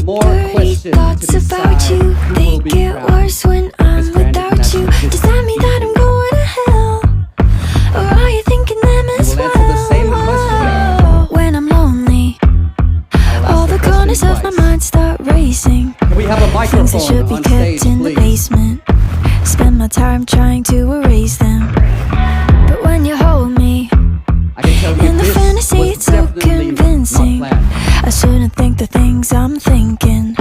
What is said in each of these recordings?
more dirty questions thoughts to about decide you. who They will be get crowned worse when I'm Miss Grand without you. International Does that mean that I'm going to hell? Or are you thinking them as will well? answer the same question. When I'm lonely, I'll ask all the the question corners of my twice. mind start racing. Can we have a Things that should microphone be on stage, kept in the please? basement. Spend my time trying to erase them. But when you hold me I can tell you in the this fantasy, was it's so definitely convincing. not planned. I shouldn't think the things I'm thinking,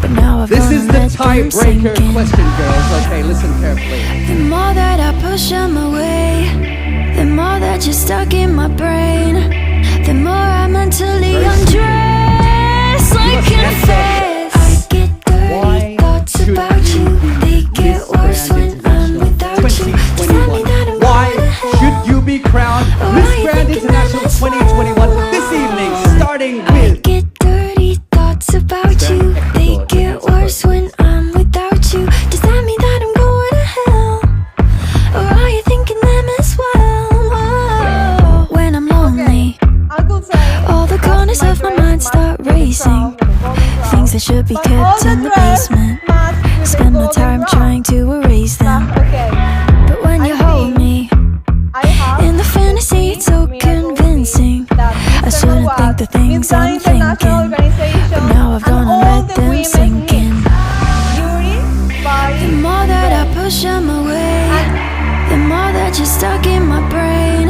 but now I've This gonna is the let them sink tiebreaker in. question, girls. Okay, listen carefully. The more that I push them away, the more that you're stuck in my brain, the more I mentally Very undress like must an answer. face. I get Why dirty thoughts should about you you. be They get Miss worse Grand when I'm International without you. Does that mean 2021? that I'm Why going to hell? should you be crowned Or Miss are you Grand thinking International that as 2021 well? this evening, starting I with get dirty thoughts about Grand you. They Ecuador, get answer worse first. when I'm without you. Does that mean that I'm going to hell? Or are you thinking them as well? When I'm lonely, Uncle Tony, all the corners of my mind start racing. Things that should be kept in the basement. Spend my time trying to erase them. Okay, But when you hold me I have in the fantasy, it's so convincing. I shouldn't think the things I'm thinking, but now I've gonna let them sink in. The more that I push them away, the more that you're stuck in my brain,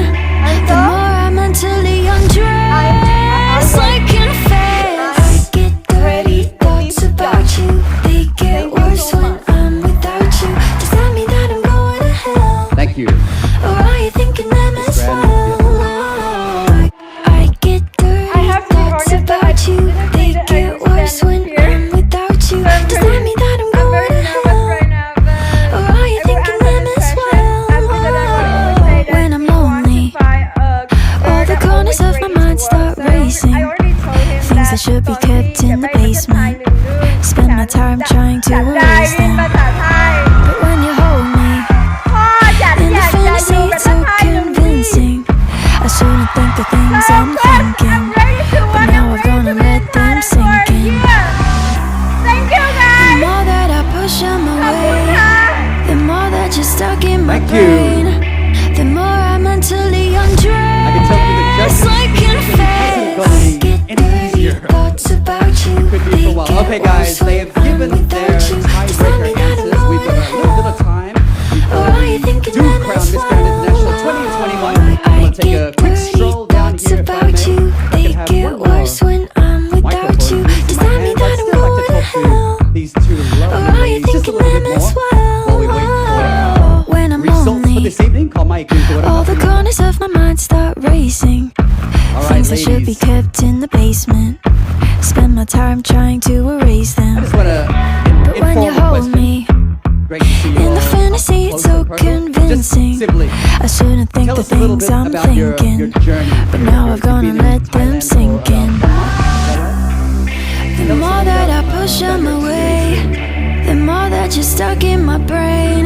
the more I mentally undress like in a phase. I get dirty thoughts about you. They get worse when I'm without you. Does that mean that I'm going to hell? thank you. Or are you thinking them as well? I get dirty thoughts about you. They get worse when I'm without you. Does that mean that I'm going to hell? Or are you thinking them as well? When I'm lonely, all the corners of my mind start racing. Things that should be kept in the basement. Spend my time trying to erase them. But when you hold me in the fantasy, it's so convincing. I shouldn't think the things I'm thinking, but now I've gonna let them sink in. Thank you, The guys. more that I push them away, the more that you're stuck in my Thank you. brain, the more I mentally undress I can tell you the judges like in a hasn't phase. gonna I be get any dirty easier. thoughts about you. Could be for a while. Okay, guys, they have given their tiebreaker answers. We've got a little bit of time Or are you thinking to them crown as Miss Grand International well? 2021. I'm I gonna take a get quick dirty stroll down thoughts here if I about may. you. I They can have get one more worse when I'm without you. microphone Does in my that mean hands. that I'd I'm still like going to to talk hell? to these two Or lovely are you ladies just a thinking little them bit as more well? while we wait for When I'm results for lonely, this evening. Call Mike and go all the corners of my mind start racing. All right, Things that should be ladies. kept in the basement. Spend my time trying to erase I them. just want to But when you inform hold me Great to see you in the all fantasy, up it's close so and personal. convincing. Just simply I shouldn't think tell the us a little things bit I'm about your thinking, journey. but now I've gonna You've been in let them Thailand sink for in. about 1 month, is that right? The more that I push them away, the more that you're stuck in my brain,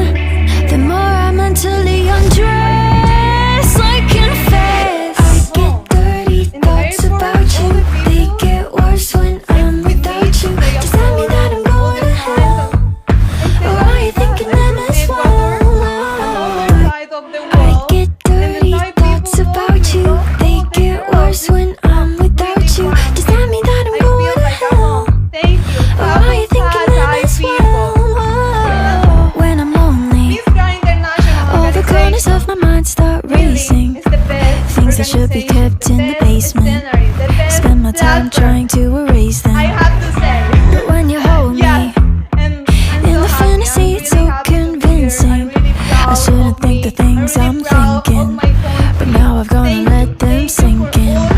the more I mentally undress like in a phase. I get dirty thoughts about you. They get worse when I'm without you. Does that mean that I'm going to hell? Or are you thinking them as well? I get dirty thoughts about you. They get worse when I'm without you. Does that mean that I'm going to hell? Thank you. Or are you thinking them as well? When I'm lonely, Miss Grand International all the corners of my mind start racing. is the best Things that should be kept in the basement. Spend my time trying to erase I them. have to say. But when you hold me Yes. And I'm in so the happy. fantasy, I'm it's really so happy to be here. convincing. I'm really proud I shouldn't of think me. the things I'm I'm really proud of thinking, my country. but now I've gonna Thank let you. them Thank you sink for in. all you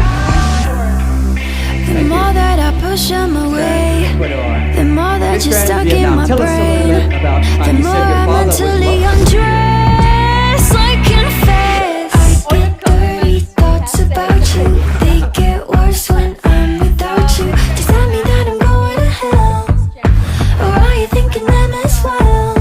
The more that I push them away, Ecuador. the more that Miss you're Grand stuck in Vietnam, my tell us a little brain, bit about the time you more said your I father was mentally loved. undress like in a phase. I get dirty thoughts about you. They get worse when I'm without you. Does that mean that I'm going to hell? Or are you thinking them as well?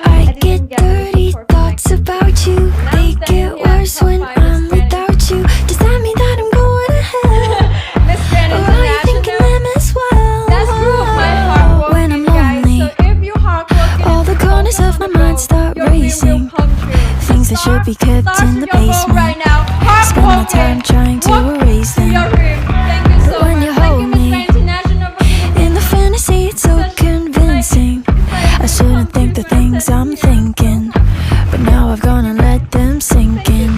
I get dirty thoughts about you. They get worse when I'm without you. Does that mean that I'm going to hell? Miss Grand Or are you thinking International. them as well? should be kept Start in with the your phone right basement. now. Spend my time trying to erase to your them. room. Thank you so When much. you Thank hold you, Miss me Grand International, for giving me in the fantasy, it's so convincing. I shouldn't think the things I'm thinking, but now I've gone and let them sink in.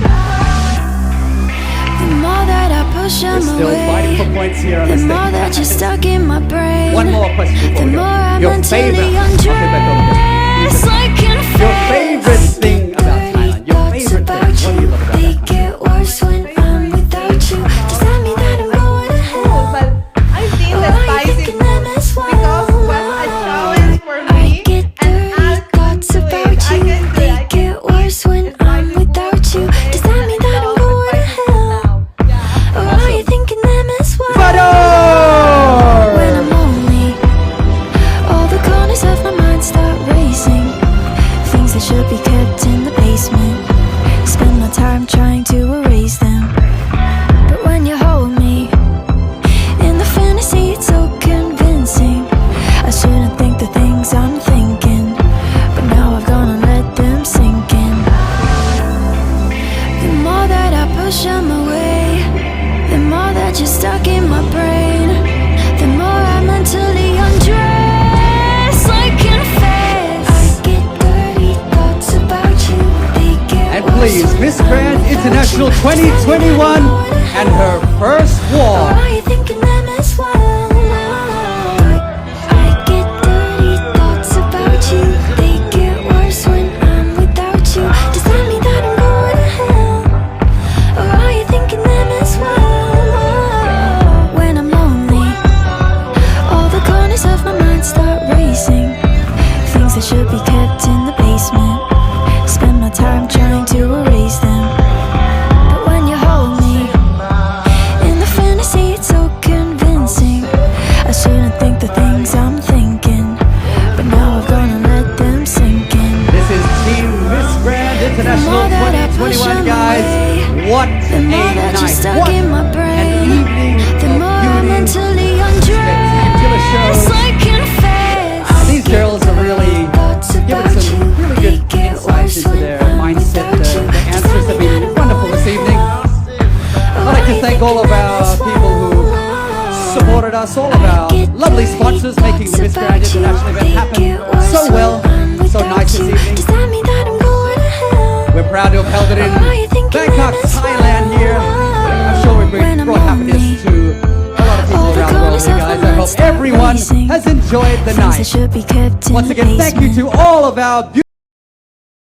The more that I push We're them still fighting for away, points here on the the more that you're stage. stuck in my brain. One more question The before we more go. I Your mentally favorite. Okay, back over undress, there. like in a Your favorite phase. thing about Thailand. Your favorite thing. What do you love about They that? get worse when I'm without you. Does that mean that I'm going to cool, hell? but I think the Or are you spicy thinking food them as well? because it was a challenge for I me get and dirty I thoughts can do about it. I you. can do They it. I get can worse when eat I'm spicy without food you. all day Does that and mean I that I'm love going to spicy food hell? now. Yeah. Or are you thinking them as well? Fador! When I'm lonely, all the corners of my mind start racing. Things that should be kept in the basement. Spend my time trying to erase them. But when you hold me in the fantasy, it's so convincing. I shouldn't think the things I'm thinking, but now I've gone and let them sink in. The more that I push them away, the more that you're stuck in my brain. The more I mentally undress, like in a phase. I get dirty thoughts about you. They get And worse please, when Miss I'm Grand without International you. Does that mean that I'm 2021 going to and hell? her first Or war. are you thinking them as well? I get dirty thoughts about you. They get worse when I'm without you. Does that mean that I'm going to hell? Or are you thinking them as well? When I'm lonely, all the corners of my mind start racing. Things that should be kept in the basement. Spend my time trying to erase them. But when you hold me in the fantasy, it's so convincing. I shouldn't think the things I'm thinking, but now I've gone and let them sink in. This is Team Miss Grand International The more that I push 2021, them guys. away, What The a more that you're night. stuck What in my an brain, evening the of more I beauty. mentally Spectacular undress, shows. like in a phase. These girls are really giving some really good insights into their mindset. The answers have been wonderful this evening. I'd like to thank all of our people who supported us, all of our lovely sponsors making the Miss Grand International event happen so well, so nice this evening. Does that mean that I'm going to hell? We're proud to have held it in Bangkok, Thailand here. I'm sure we've brought happiness to a lot of people around the world here, guys. I hope everyone has enjoyed the Things that night. should be kept in Once the again, thank you basement. to all of our beautiful